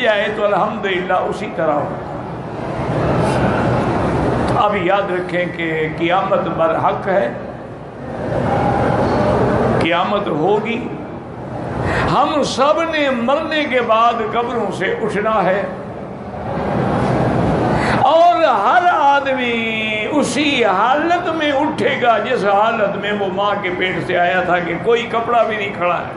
جائے تو الحمدللہ اسی طرح ہو۔ اب یاد رکھیں کہ قیامت برحق ہے، قیامت ہوگی، ہم سب نے مرنے کے بعد قبروں سے اٹھنا ہے، اور ہر آدمی اسی حالت میں اٹھے گا جس حالت میں وہ ماں کے پیٹ سے آیا تھا، کہ کوئی کپڑا بھی نہیں کھڑا ہے۔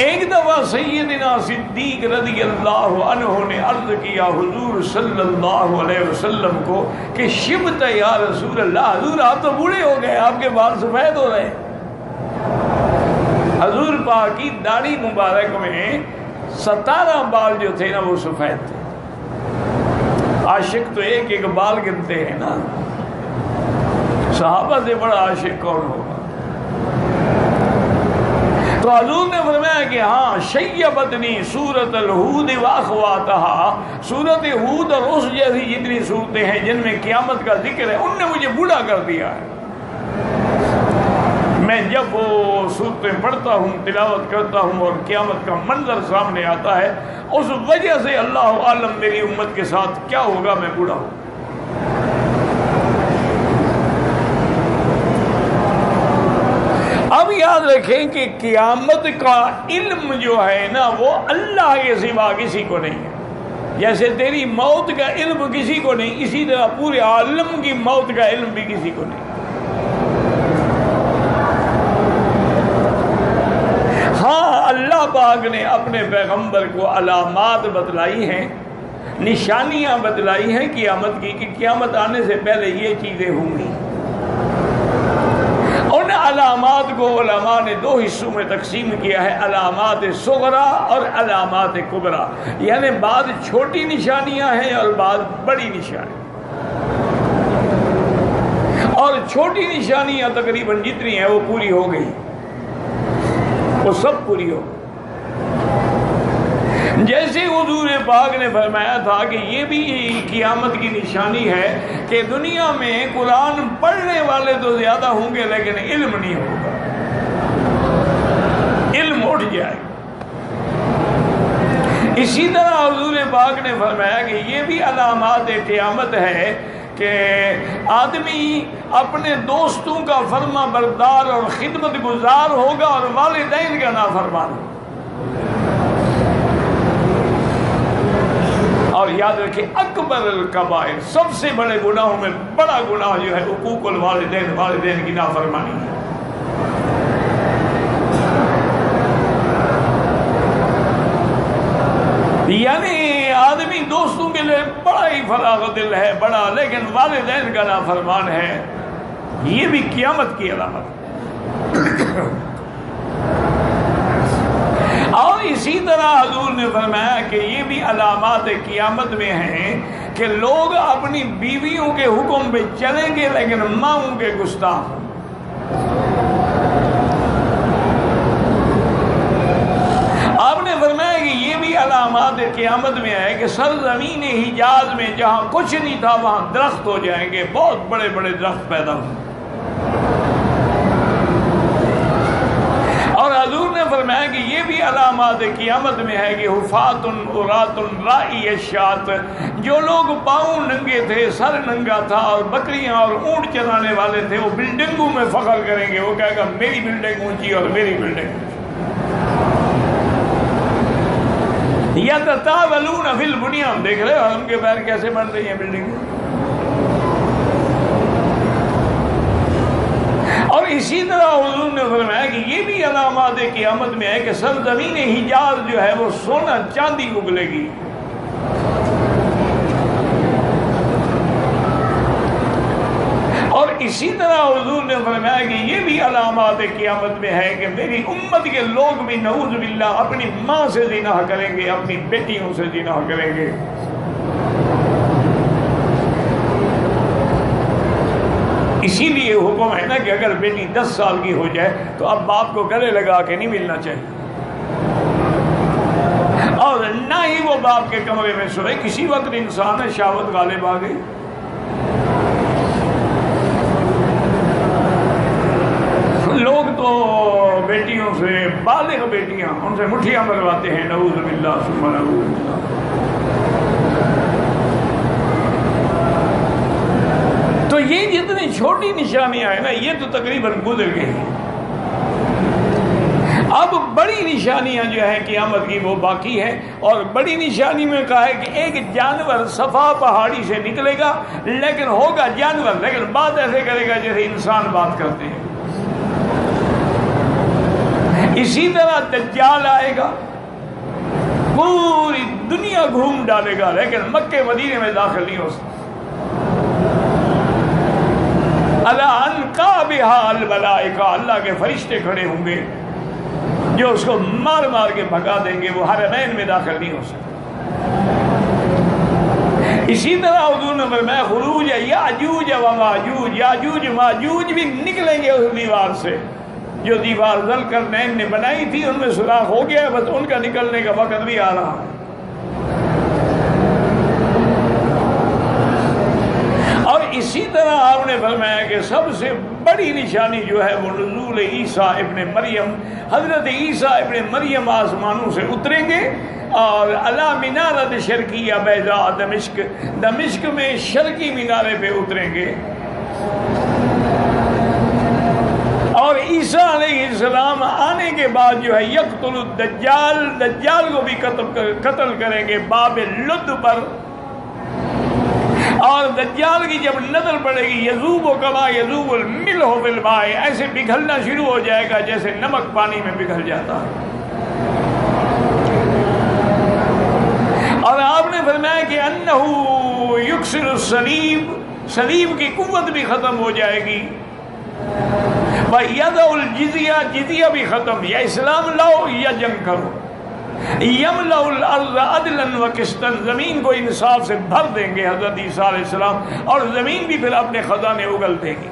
ایک دفعہ سیدنا صدیق رضی اللہ عنہ نے عرض کیا حضور صلی اللہ علیہ وسلم کو کہ شبت یا رسول اللہ، حضور آپ تو بوڑھے ہو گئے، آپ کے بال سفید ہو رہے ہیں۔ حضور پاک کی داڑھی مبارک میں 17 بال جو تھے نا وہ سفید تھے۔ عاشق تو ایک ایک بال گنتے ہیں نا، صحابہ سے بڑا عاشق کون ہوگا؟ تو حضور نے فرمایا کہ ہاں شیبتنی سورۃ الہود واخواتہا، سورۃ ہود اور اس جیسی جتنی صورتیں ہیں جن میں قیامت کا ذکر ہے، ان نے مجھے بوڑھا کر دیا ہے۔ میں جب وہ صورتیں پڑھتا ہوں، تلاوت کرتا ہوں اور قیامت کا منظر سامنے آتا ہے، اس وجہ سے اللہ عالم میری امت کے ساتھ کیا ہوگا، میں بوڑھا ہوں۔ اب یاد رکھیں کہ قیامت کا علم جو ہے نا وہ اللہ کے سوا کسی کو نہیں ہے۔ جیسے تیری موت کا علم کسی کو نہیں، اسی طرح پورے عالم کی موت کا علم بھی کسی کو نہیں۔ ہاں اللہ پاک نے اپنے پیغمبر کو علامات بتلائی ہیں، نشانیاں بتلائی ہیں قیامت کی، کہ قیامت آنے سے پہلے یہ چیزیں ہوں گی۔ ان علامات کو علماء نے 2 حصوں میں تقسیم کیا ہے، علامات صغرا اور علامات کبرا، یعنی بعض چھوٹی نشانیاں ہیں اور بعض بڑی نشانیاں، اور چھوٹی نشانیاں تقریباً جتنی ہیں وہ پوری ہو گئی، وہ سب پوری ہو گئی۔ جیسے حضور پاک نے فرمایا تھا کہ یہ بھی قیامت کی نشانی ہے کہ دنیا میں قرآن پڑھنے والے تو زیادہ ہوں گے لیکن علم نہیں ہوگا، علم اٹھ جائے گا۔ اسی طرح حضور پاک نے فرمایا کہ یہ بھی علامات قیامت ہے کہ آدمی اپنے دوستوں کا فرما بردار اور خدمت گزار ہوگا اور والدین کا نافرمان ہوگا۔ اور یاد رکھیں اکبر الکبائر، سب سے بڑے گناہوں میں بڑا گناہ جو ہے حقوق الوالدین، والدین کی نافرمانی ہے۔ یعنی آدمی دوستوں کے لیے بڑا ہی فراغ دل ہے بڑا، لیکن والدین کا نافرمان ہے، یہ بھی قیامت کی علامت ہے۔ اور اسی طرح حضور نے فرمایا کہ یہ بھی علامات قیامت میں ہیں کہ لوگ اپنی بیویوں کے حکم پہ چلیں گے لیکن ماؤں کے گستاخ۔ آپ نے فرمایا کہ یہ بھی علامات قیامت میں ہے کہ سرزمین حجاز میں جہاں کچھ نہیں تھا وہاں درخت ہو جائیں گے، بہت بڑے بڑے درخت پیدا ہوں۔ اور حضور نے فرمایا کہ یہ بھی علامات قیامت میں ہے کہ حفاۃ عراۃ راعی الشاۃ، جو لوگ پاؤں ننگے تھے، سر ننگا تھا اور بکریاں اور اونٹ چرانے والے تھے، وہ بلڈنگوں میں فخر کریں گے، وہ کہے گا میری بلڈنگ اونچی اور میری بلڈنگ اونچی۔ یتطاولون فی البنیان، دیکھ رہے ہو ان کے پیر کیسے بن رہی ہیں بلڈنگیں۔ اور اسی طرح حضور نے فرمایا کہ یہ بھی علامات قیامت میں ہے کہ سرزمین حجاز جو ہے وہ سونا چاندی اگلے گی۔ اور اسی طرح حضور نے فرمایا کہ یہ بھی علامات قیامت میں ہے کہ میری امت کے لوگ بھی نعوذ باللہ اپنی ماں سے زنا کریں گے، اپنی بیٹیوں سے زنا کریں گے۔ اسی لیے حکم ہے نا کہ اگر بیٹی 10 سال کی ہو جائے تو اب باپ کو گلے لگا کے نہیں ملنا چاہیے، اور نہ ہی وہ باپ کے کمرے میں سوئے۔ کسی وقت انسان ہے شہوت غالب آ گئی، لوگ تو بیٹیوں سے بالغ بیٹیاں ان سے مٹھیاں مرواتے ہیں، نعوذ باللہ ثم نعوذ باللہ۔ تو یہ جتنی چھوٹی نشانیاں ہیں نا یہ تو تقریباً گزر گئی ہیں۔ اب بڑی نشانیاں جو ہیں قیامت کی وہ باقی ہیں، اور بڑی نشانی میں کہا ہے کہ ایک جانور صفا پہاڑی سے نکلے گا، لیکن ہوگا جانور، لیکن بات ایسے کرے گا جیسے انسان بات کرتے ہیں۔ اسی طرح دجال آئے گا، پوری دنیا گھوم ڈالے گا، لیکن مکے مدینے میں داخل نہیں ہو سکتا۔ الملائکہ، اللہ کے فرشتے کھڑے ہوں گے جو اس کو مار مار کے بھگا دیں گے، وہ حرمین میں داخل نہیں ہو سکتا۔ اسی طرح حضور نے فرمایا خروج یاجوج و ماجوج، یاجوج ماجوج بھی نکلیں گے اس دیوار سے جو دیوار ذوالقرنین نے بنائی تھی، ان میں سوراخ ہو گیا، بس ان کا نکلنے کا وقت بھی آ رہا ہے۔ اور اسی طرح آپ نے فرمایا کہ سب سے بڑی نشانی جو ہے وہ نزول عیسیٰ ابن مریم، حضرت عیسیٰ ابن مریم آسمانوں سے اتریں گے اور علی منارۃ شرقیہ بیضاء دمشق، دمشق میں شرقی مینارے پہ اتریں گے، اور عیسیٰ علیہ السلام آنے کے بعد جو ہے یقتل الدجال، دجال کو بھی قتل کریں گے باب لد پر، اور دجال کی جب نظر پڑے گی یذوب کما یذوب الملح فی الماء، ایسے پگھلنا شروع ہو جائے گا جیسے نمک پانی میں پگھل جاتا ہے۔ اور آپ نے فرمایا کہ انہ یکسر الصلیب، صلیب کی قوت بھی ختم ہو جائے گی، وَيَدَعُ الْجِزْيَةَ، جزیہ بھی ختم، یا اسلام لاؤ یا جنگ کرو، یملأ الارض عدلا وقسطا، زمین کو انصاف سے بھر دیں گے حضرت عیسیٰ علیہ السلام، اور زمین بھی پھر اپنے خزانے اگل دے گی۔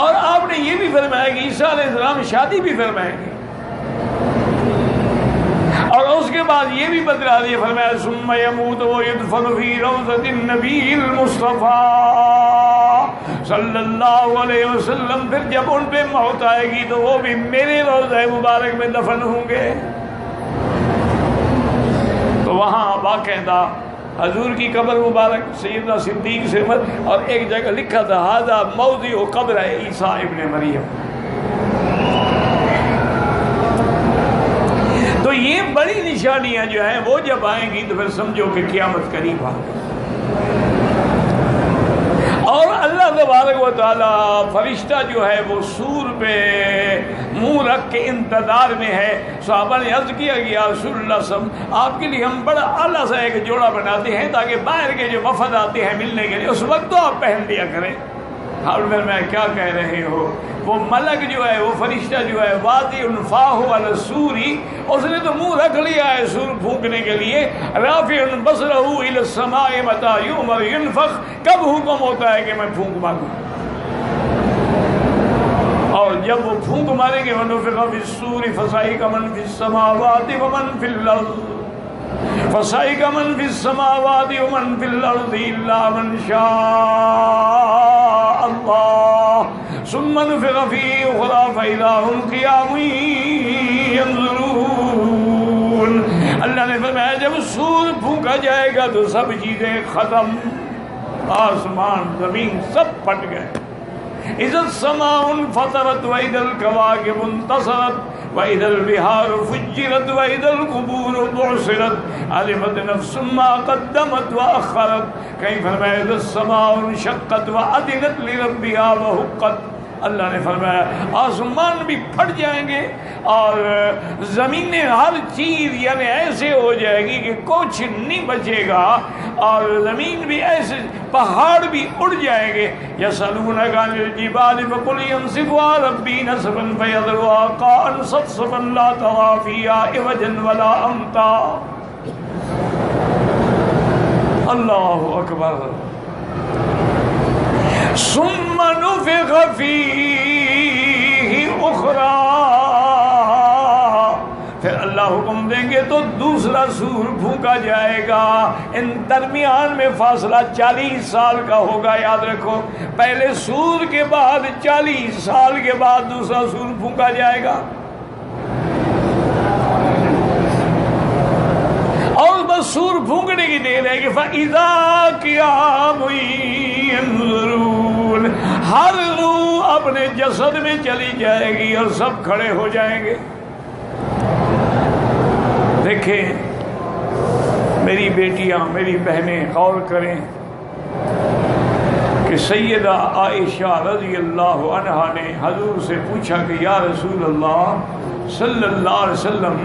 اور آپ نے یہ بھی فرمایا کہ عیسیٰ علیہ السلام شادی بھی فرمائیں گے، اور اس کے بعد یہ بھی بتلا دیا، فرمایا ثم يموت ويدفن في روضة النبي المصطفى صلی اللہ علیہ وسلم، پھر جب ان پہ موت آئے گی تو وہ بھی میرے روضہ مبارک میں دفن ہوں گے۔ تو وہاں باقاعدہ حضور کی قبر مبارک سیدنا صدیق سے اور ایک جگہ لکھا تھا ھذا موضع قبر عیسیٰ ابن مریم۔ تو یہ بڑی نشانیاں جو ہیں وہ جب آئیں گی تو پھر سمجھو کہ قیامت قریب آ گئی۔ اور اللہ تبارک و تعالیٰ فرشتہ جو ہے وہ سور پہ منہ رکھ کے انتظار میں ہے۔ صحابہ نے عرض کیا کہ یا رسول اللہ صلی اللہ علیہ وسلم، آپ کے لیے ہم بڑا اعلیٰ سا ایک جوڑا بناتے ہیں تاکہ باہر کے جو وفد آتے ہیں ملنے کے لیے اس وقت تو آپ پہن لیا کریں۔ حضرت میں کیا کہہ رہے ہو، وہ ملک جو ہے، وہ فرشتہ جو ہے واضح فاہ علی السوری، اس نے تو منہ رکھ لیا ہے سور پھونکنے کے لیے، رافع بصرہ الی السماء متی یؤمر ینفخ، کب حکم ہوتا ہے کہ میں پھونک ماروں، اور جب وہ پھونک ماریں گے ونفخ فی الصور فصعق من فی السماوات ومن فی الارض، فصعق من فی السماوات ومن فی الارض الا من شاء اللہ ثم نفخ فیہ اخری فاذا هم قیام ینظرون۔ اللہ نے فرمایا جب سور پھونکا جائے گا تو سب چیزیں ختم، آسمان زمین سب پھٹ گئے۔ اذا السماء انفطرت واذا الكواكب انتصرت واذا البحار فجرت واذا القبور بعثرت علمت نفس ما قدمت واخرت، کہیں فرمایا اذا السماء انشقت واذنت لربها وحقت۔ اللہ نے فرمایا آسمان بھی پھٹ جائیں گے اور زمینیں، ہر چیز یعنی ایسے ہو جائے گی کہ کچھ نہیں بچے گا، اور زمین بھی ایسے، پہاڑ بھی اڑ جائیں گے۔ یسألونک عن الجبال فقل ينسفها ربی نسفا فیذرها قاعا صفصفا لا ترى فیہا عوجا ولا امتا۔ اللہ اکبر۔ ثم نفخ فیہ اخری، پھر اللہ حکم دیں گے تو دوسرا سور پھونکا جائے گا. ان درمیان میں فاصلہ 40 سال کا ہوگا. یاد رکھو پہلے سور کے بعد 40 سال کے بعد دوسرا سور پھونکا جائے گا. اور بس سور پھونکنے کی دیر ہے کہ فَإِذَا قِيَامٌ يَنظُرُونَ. ہر روح اپنے جسد میں چلی جائے گی اور سب کھڑے ہو جائیں گے. دیکھیں میری بیٹیاں میری بہنیں غور کریں کہ سیدہ عائشہ رضی اللہ عنہا نے حضور سے پوچھا کہ یا رسول اللہ صلی اللہ علیہ وسلم،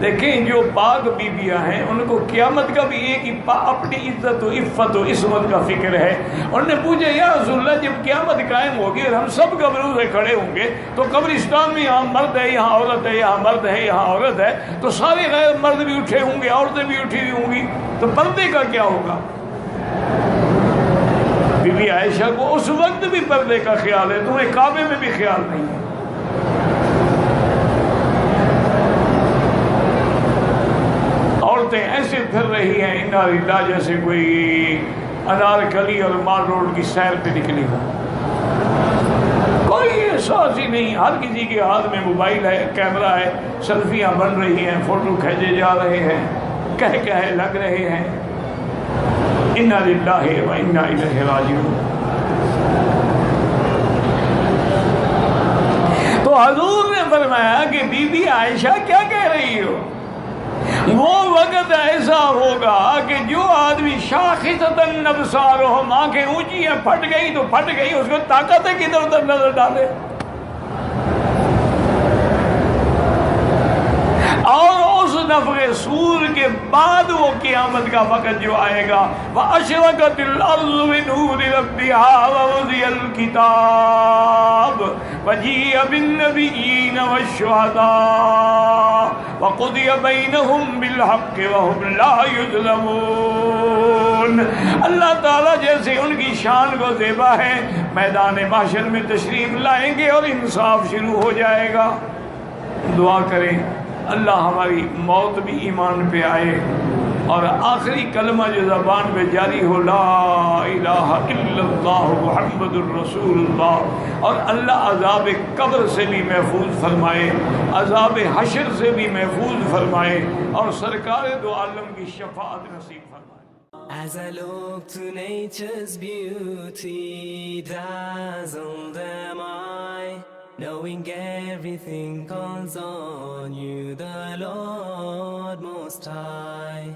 دیکھیں جو پاک بیویاں ہیں ان کو قیامت کا بھی ایک ہی اپنی عزت و عفت و عصمت کا فکر ہے. انہوں نے پوچھا یا رسول اللہ جب قیامت قائم ہوگی اور ہم سب قبروں سے کھڑے ہوں گے تو قبرستان میں یہاں مرد ہے یہاں عورت ہے، یہاں مرد ہے یہاں عورت ہے، تو سارے غیر مرد بھی اٹھے ہوں گے عورتیں بھی اٹھی ہوئی ہوں گی، تو پردے کا کیا ہوگا؟ بی بی عائشہ کو اس وقت بھی پردے کا خیال ہے، تمہیں کعبے میں بھی خیال نہیں ہے. عورتیں ایسے پھر رہی ہیں انا للہ جیسے کوئی انارکلی اور مال روڈ کی سیر پہ نکلی ہو. کوئی احساس ہی نہیں. ہر کسی کے ہاتھ میں موبائل ہے، کیمرہ ہے، سیلفیاں بن رہی ہیں، فوٹو کھینچے جا رہے ہیں، کہے لگ رہے ہیں. انا للہ و انا الیہ راجعون. تو حضور نے فرمایا کہ بی بی عائشہ کیا کہہ رہی ہو؟ وہ وقت ایسا ہوگا کہ جو آدمی شاخصتاً ابصارہم، آنکھیں اونچی ہیں پھٹ گئی تو پھٹ گئی، اس کو طاقت ہے کہ ادھر ادھر نظر ڈالے. اور اس نفخ صور کے بعد وہ قیامت کا وقت جو آئے گا وَأَشْرَقَتِ الْأَرْضُ بِنُورِ رَبِّهَا وَوُضِعَ الْكِتَابُ وَجِيءَ بِالنَّبِيِّينَ وَالشُّهَدَاءِ وَقُضِيَ بَيْنَهُم بِالْحَقِّ وَهُمْ لَا يُظْلَمُونَ. اللہ تعالیٰ جیسے ان کی شان کو زیبا ہے میدان محشر میں تشریف لائیں گے اور انصاف شروع ہو جائے گا. دعا کریں اللہ ہماری موت بھی ایمان پہ آئے اور آخری کلمہ جو زبان پہ جاری ہو لا الہ الا اللہ محمد الرسول اللہ. اور اللہ عذاب قبر سے بھی محفوظ فرمائے، عذاب حشر سے بھی محفوظ فرمائے اور سرکار دو عالم کی شفاعت نصیب فرمائے. As I look to nature's beauty, dazzled am I, knowing everything calls on you, the Lord Most High.